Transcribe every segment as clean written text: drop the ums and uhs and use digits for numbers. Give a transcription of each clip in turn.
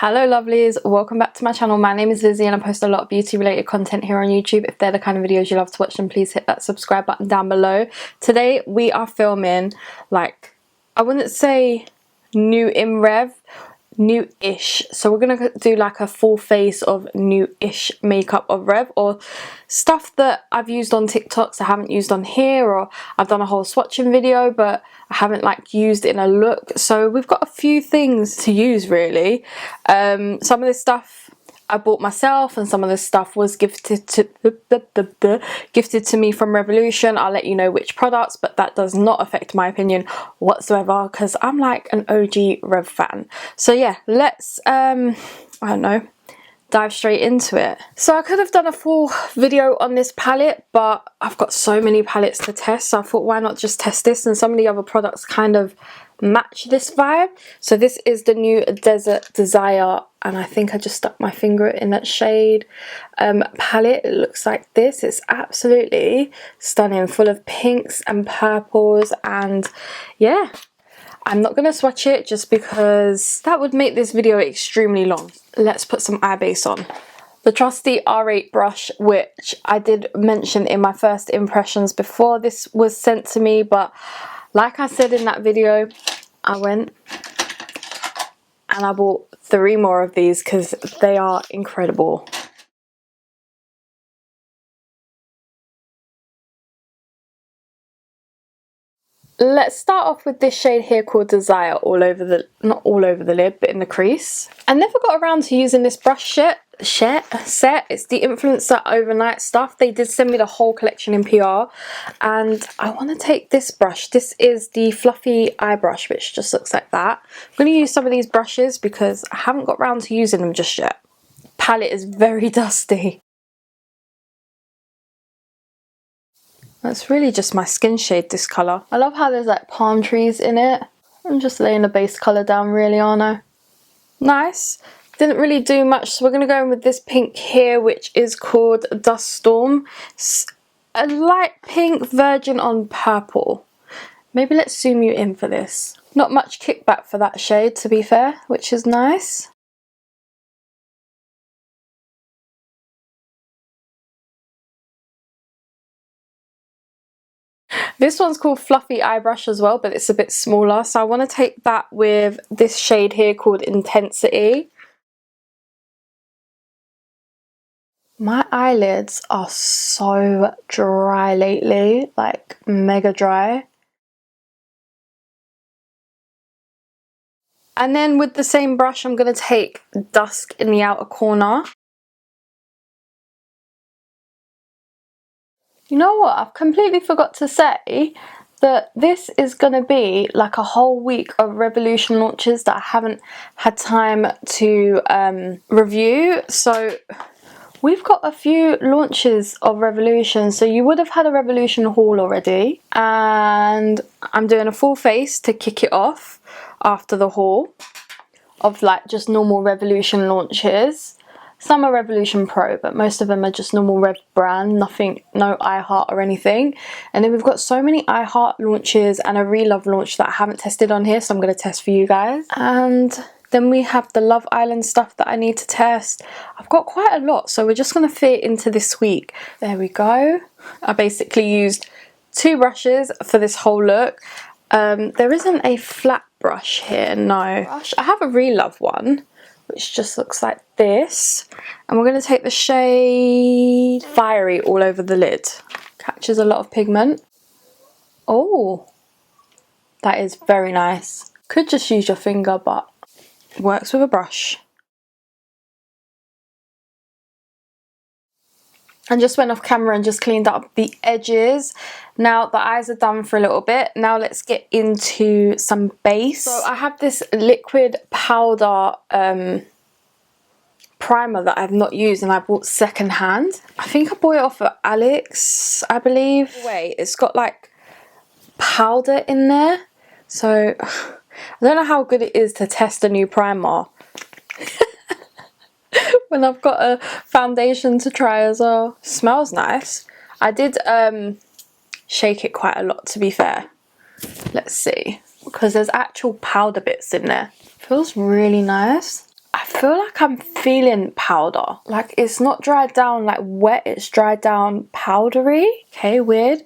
Hello lovelies, welcome back to my channel. My name is Lizzie and I post a lot of beauty related content here on YouTube. If they're the kind of videos you love to watch, then please hit that subscribe button down below. Today we are filming, like, I wouldn't say new in rev, new-ish. So we're gonna do like a full face of new-ish makeup of rev, or stuff that I've used on TikToks I haven't used on here, or I've done a whole swatching video but I haven't like used in a look. So we've got a few things to use really. Some of this stuff I bought myself and some of this stuff was gifted to me from Revolution. I'll let you know which products, but that does not affect my opinion whatsoever because I'm like an OG Rev fan. So yeah, let's I don't know, dive straight into it. So I could have done a full video on this palette, but I've got so many palettes to test, so I thought why not just test this, and some of the other products kind of match this vibe. So this is the new Desert Desire, and I think I just stuck my finger in that shade palette. It looks like this. It's absolutely stunning, full of pinks and purples, and yeah, I'm not going to swatch it just because that would make this video extremely long. Let's put some eye base on. The trusty R8 brush, which I did mention in my first impressions before this was sent to me, but like I said in that video, I went and I bought 3 more of these because they are incredible. Let's start off with this shade here called Desire, all over the, not all over the lid, but in the crease. I never got around to using this brush set. It's the Influencer Overnight stuff. They did send me the whole collection in PR, and I want to take this brush. This is the Fluffy Eye Brush, which just looks like that. I'm going to use some of these brushes because I haven't got around to using them just yet. Palette is very dusty. That's really just my skin shade, this colour. I love how there's like palm trees in it. I'm just laying the base colour down really, aren't I? Nice. Didn't really do much, so we're going to go in with this pink here, which is called Dust Storm. It's a light pink virgin on purple. Maybe let's zoom you in for this. Not much kickback for that shade, to be fair, which is nice. This one's called Fluffy Eye Brush as well, but it's a bit smaller. So I want to take that with this shade here called Intensity. My eyelids are so dry lately, like mega dry. And then with the same brush, I'm going to take Dusk in the outer corner. You know what? I've completely forgot to say that this is going to be like a whole week of Revolution launches that I haven't had time to review. So we've got a few launches of Revolution. So you would have had a Revolution haul already. And I'm doing a full face to kick it off after the haul of like just normal Revolution launches. Some are Revolution Pro, but most of them are just normal Rev brand, nothing, no iHeart or anything. And then we've got so many iHeart launches and a Relove launch that I haven't tested on here, so I'm going to test for you guys. And then we have the Love Island stuff that I need to test. I've got quite a lot, so we're just going to fit into this week. There we go. I basically used 2 brushes for this whole look. There isn't a flat brush here, no. I have a Relove one, which just looks like this, and we're going to take the shade Fiery all over the lid. Catches a lot of pigment. Oh, that is very nice. Could just use your finger, but works with a brush. And just went off camera and just cleaned up the edges. Now the eyes are done for a little bit. Now let's get into some base. So I have this liquid powder primer that I've not used and I bought secondhand. I think I bought it off of Alex, I believe. Wait, it's got like powder in there. So I don't know how good it is to test a new primer when I've got a foundation to try as well. Smells nice. I did shake it quite a lot, to be fair. Let's see, because there's actual powder bits in there. Feels really nice. I feel like I'm feeling powder. Like it's not dried down like wet, it's dried down powdery. Okay, weird.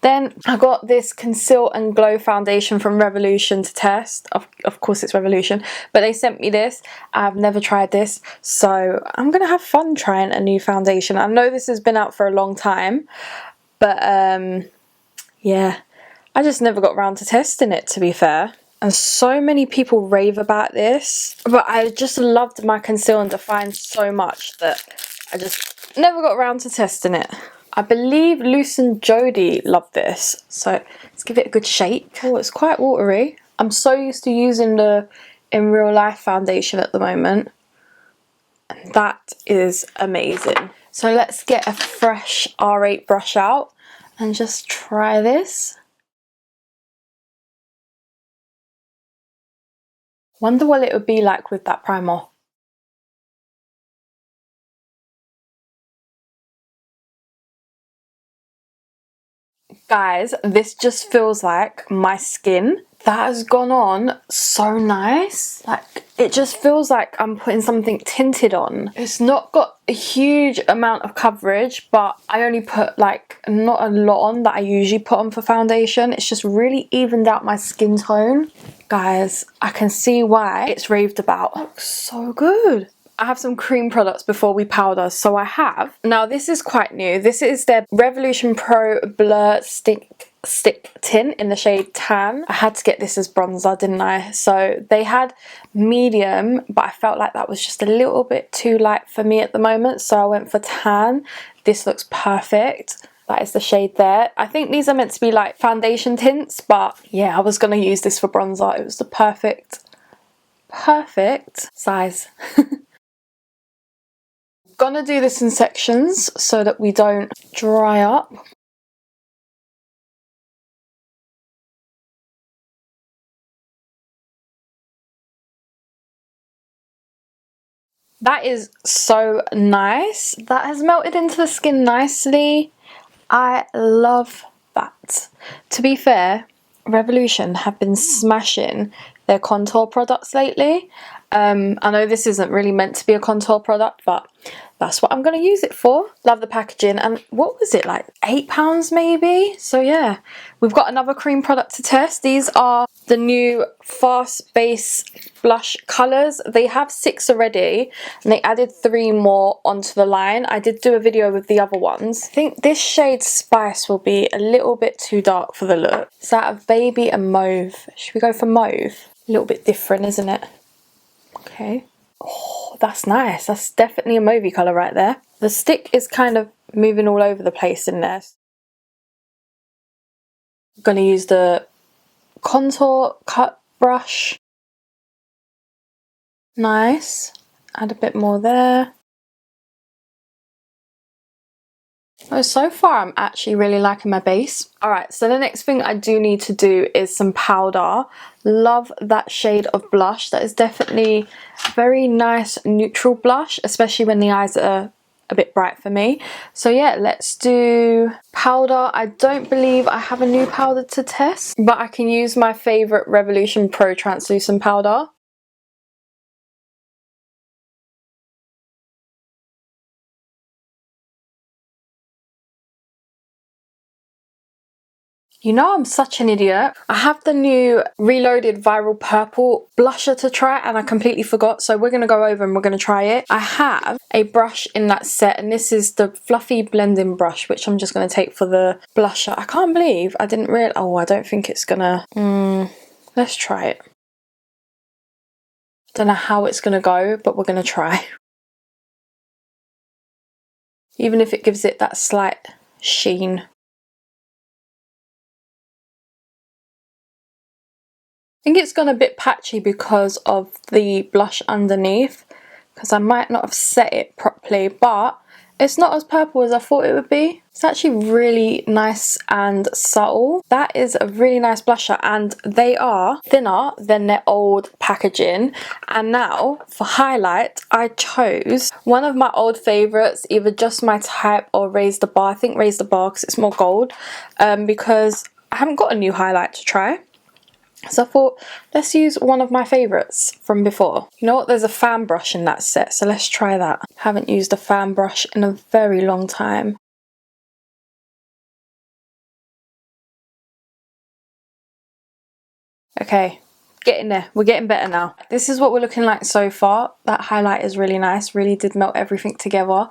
Then I got this Conceal and Glow foundation from Revolution to test. Of course it's Revolution, but they sent me this. I've never tried this, so I'm gonna have fun trying a new foundation. I know this has been out for a long time, but yeah, I just never got around to testing it, to be fair. And so many people rave about this, but I just loved my Conceal and Define so much that I just never got around to testing it. I believe Luce and Jodie love this, so let's give it a good shake. Oh, it's quite watery. I'm so used to using the In Real Life foundation at the moment, and that is amazing. So let's get a fresh R8 brush out and just try this. Wonder what it would be like with that primer. Guys, this just feels like my skin. That has gone on so nice. Like, it just feels like I'm putting something tinted on. It's not got a huge amount of coverage, but I only put like not a lot on that I usually put on for foundation. It's just really evened out my skin tone. Guys, I can see why it's raved about. It looks so good. I have some cream products before we powder, so I have. Now this is quite new. This is their Revolution Pro Blur Stick Tint in the shade Tan. I had to get this as bronzer, didn't I? So they had medium, but I felt like that was just a little bit too light for me at the moment, so I went for Tan. This looks perfect. That is the shade there. I think these are meant to be like foundation tints, but yeah, I was gonna use this for bronzer. It was the perfect size. Gonna do this in sections so that we don't dry up. That is so nice. That has melted into the skin nicely. I love that. To be fair, Revolution have been smashing their contour products lately. I know this isn't really meant to be a contour product, but that's what I'm going to use it for. Love the packaging. And what was it, like £8 maybe? So yeah, we've got another cream product to test. These are the new Fast Base blush colours. They have 6 already and they added 3 more onto the line. I did do a video with the other ones. I think this shade Spice will be a little bit too dark for the look. It's out of baby and mauve. Should we go for mauve? A little bit different, isn't it? Okay. Oh, that's nice. That's definitely a mauvey colour right there. The stick is kind of moving all over the place in there. I'm going to use the contour cut brush. Nice. Add a bit more there. Oh, so far I'm actually really liking my base. Alright, so the next thing I do need to do is some powder. Love that shade of blush. That is definitely a very nice neutral blush, especially when the eyes are a bit bright for me. So yeah, let's do powder. I don't believe I have a new powder to test, but I can use my favourite Revolution Pro Translucent powder. You know I'm such an idiot. I have the new Reloaded Viral Purple blusher to try and I completely forgot, so we're going to go over and we're going to try it. I have a brush in that set and this is the fluffy blending brush, which I'm just going to take for the blusher. I can't believe I didn't realize. Oh, I don't think it's gonna... let's try it. Don't know how it's going to go, but we're going to try. Even if it gives it that slight sheen. I think it's gone a bit patchy because of the blush underneath, because I might not have set it properly, but it's not as purple as I thought it would be. It's actually really nice and subtle. That is a really nice blusher and they are thinner than their old packaging. And now for highlight, I chose one of my old favourites, either Just My Type or Raise the Bar. I think Raise the Bar because it's more gold, because I haven't got a new highlight to try. So I thought, let's use one of my favourites from before. You know what, there's a fan brush in that set, so let's try that. Haven't used a fan brush in a very long time. Okay, getting there. We're getting better now. This is what we're looking like so far. That highlight is really nice, really did melt everything together.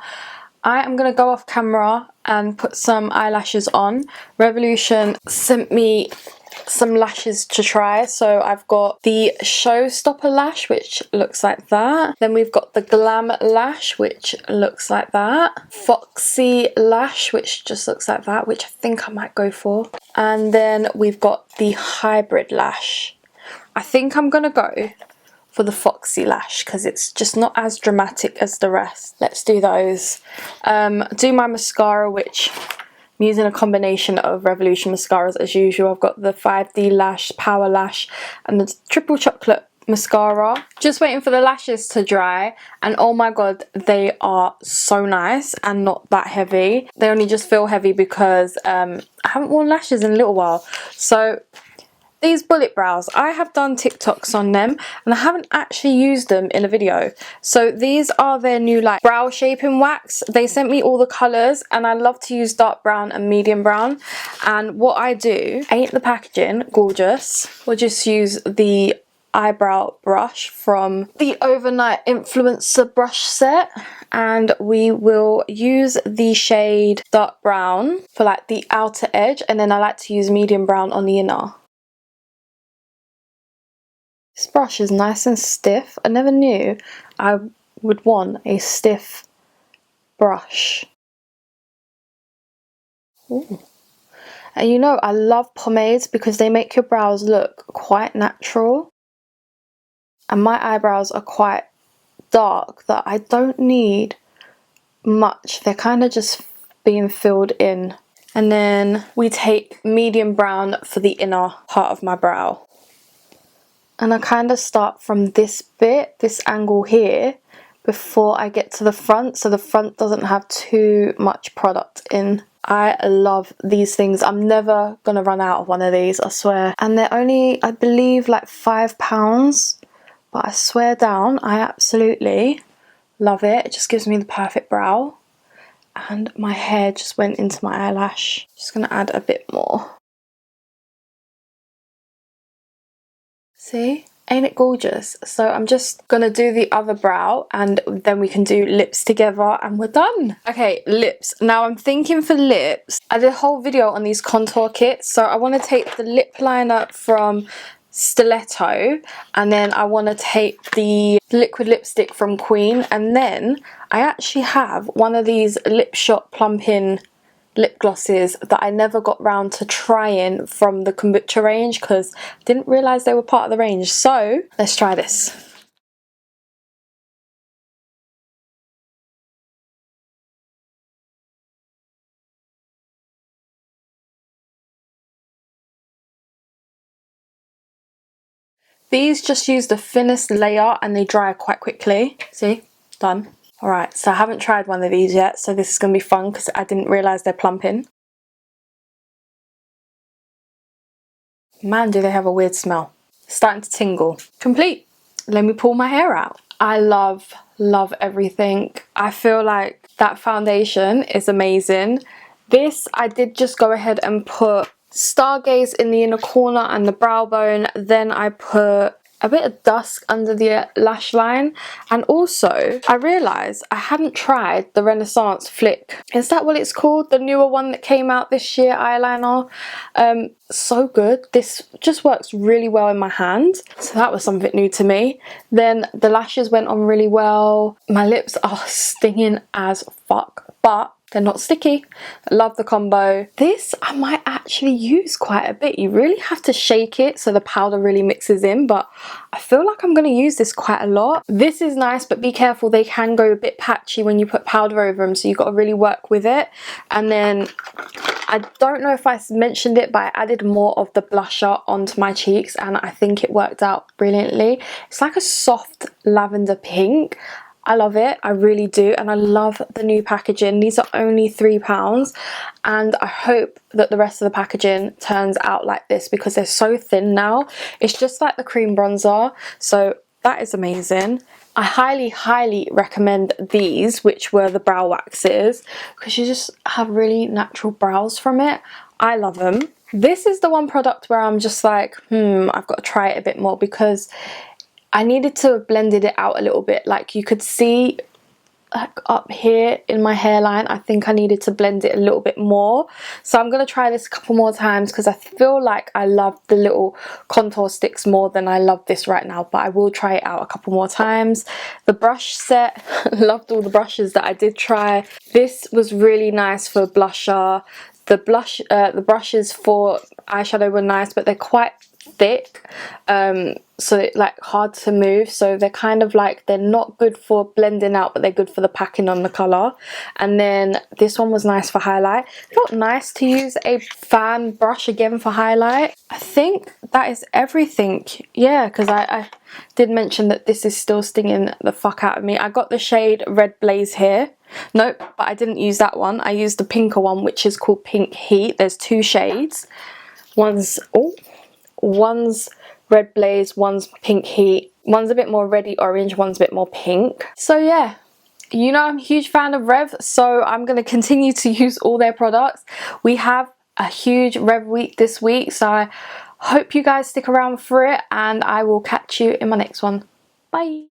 I am going to go off camera and put some eyelashes on. Revolution sent me some lashes to try, so I've got the Showstopper lash, which looks like that. Then we've got the Glam lash, which looks like that. Foxy lash, which just looks like that, which I think I might go for. And then we've got the Hybrid lash. I think I'm gonna go for the Foxy lash because it's just not as dramatic as the rest. Let's do those. Do my mascara, which I'm using a combination of Revolution mascaras as usual. I've got the 5D Lash, Power Lash and the Triple Chocolate mascara. Just waiting for the lashes to dry, and oh my god, they are so nice and not that heavy. They only just feel heavy because I haven't worn lashes in a little while. So these bullet brows, I have done TikToks on them and I haven't actually used them in a video. So these are their new like brow shaping wax. They sent me all the colours and I love to use dark brown and medium brown. And what I do, ain't the packaging gorgeous? We'll just use the eyebrow brush from the Overnight Influencer brush set, and we will use the shade dark brown for like the outer edge, and then I like to use medium brown on the inner. This brush is nice and stiff. I never knew I would want a stiff brush. Ooh. And you know, I love pomades because they make your brows look quite natural. And my eyebrows are quite dark that I don't need much. They're kind of just being filled in. And then we take medium brown for the inner part of my brow. And I kind of start from this bit, this angle here, before I get to the front, so the front doesn't have too much product in. I love these things. I'm never gonna run out of one of these, I swear. And they're only, I believe, like £5, but I swear down, I absolutely love it. It just gives me the perfect brow. And my hair just went into my eyelash. Just gonna add a bit more. See? Ain't it gorgeous? So I'm just gonna do the other brow and then we can do lips together and we're done. Okay, lips. Now I'm thinking for lips, I did a whole video on these contour kits. So I want to take the lip liner from Stiletto, and then I want to take the liquid lipstick from Queen, and then I actually have one of these Lip Shot Plump-In lip glosses that I never got round to trying from the kombucha range because I didn't realise they were part of the range. So let's try this. These just use the thinnest layer and they dry quite quickly. See? Done. Alright, so I haven't tried one of these yet, so this is going to be fun because I didn't realise they're plump-in. Man, do they have a weird smell. Starting to tingle. Complete. Let me pull my hair out. I love everything. I feel like that foundation is amazing. This, I did just go ahead and put Stargaze in the inner corner and the brow bone. Then I put a bit of dusk under the lash line, and also I realised I hadn't tried the Renaissance Flick. Is that what it's called? The newer one that came out this year, eyeliner. So good. This just works really well in my hand, so that was something new to me. Then the lashes went on really well. My lips are stinging as fuck, but they're not sticky. I love the combo. This I might actually use quite a bit. You really have to shake it so the powder really mixes in, but I feel like I'm going to use this quite a lot. This is nice, but be careful, they can go a bit patchy when you put powder over them, so you've got to really work with it. And then I don't know if I mentioned it, but I added more of the blusher onto my cheeks and I think it worked out brilliantly. It's like a soft lavender pink. I love it, I really do, and I love the new packaging. These are only £3, and I hope that the rest of the packaging turns out like this because they're so thin now. It's just like the cream bronzer, so that is amazing. I highly recommend these, which were the brow waxes, because you just have really natural brows from it. I love them. This is the one product where I'm just like, I've got to try it a bit more, because I needed to have blended it out a little bit. Like, you could see like up here in my hairline, I think I needed to blend it a little bit more. So I'm going to try this a couple more times, because I feel like I love the little contour sticks more than I love this right now, but I will try it out a couple more times. The brush set, loved all the brushes that I did try. This was really nice for blusher. The brushes for eyeshadow were nice, but they're quite thick, so it's like hard to move, so they're kind of like, they're not good for blending out, but they're good for the packing on the colour. And then this one was nice for highlight. Felt nice to use a fan brush again for highlight. I think that is everything. Yeah, because I did mention that this is still stinging the fuck out of me. I got the shade Red Blaze here. Nope, but I didn't use that one. I used the pinker one, which is called Pink Heat. There's two shades. One's Red Blaze, one's Pink Heat. One's a bit more reddy orange, one's a bit more pink. So yeah, you know I'm a huge fan of Rev, so I'm going to continue to use all their products. We have a huge Rev week this week, so I hope you guys stick around for it, and I will catch you in my next one. Bye!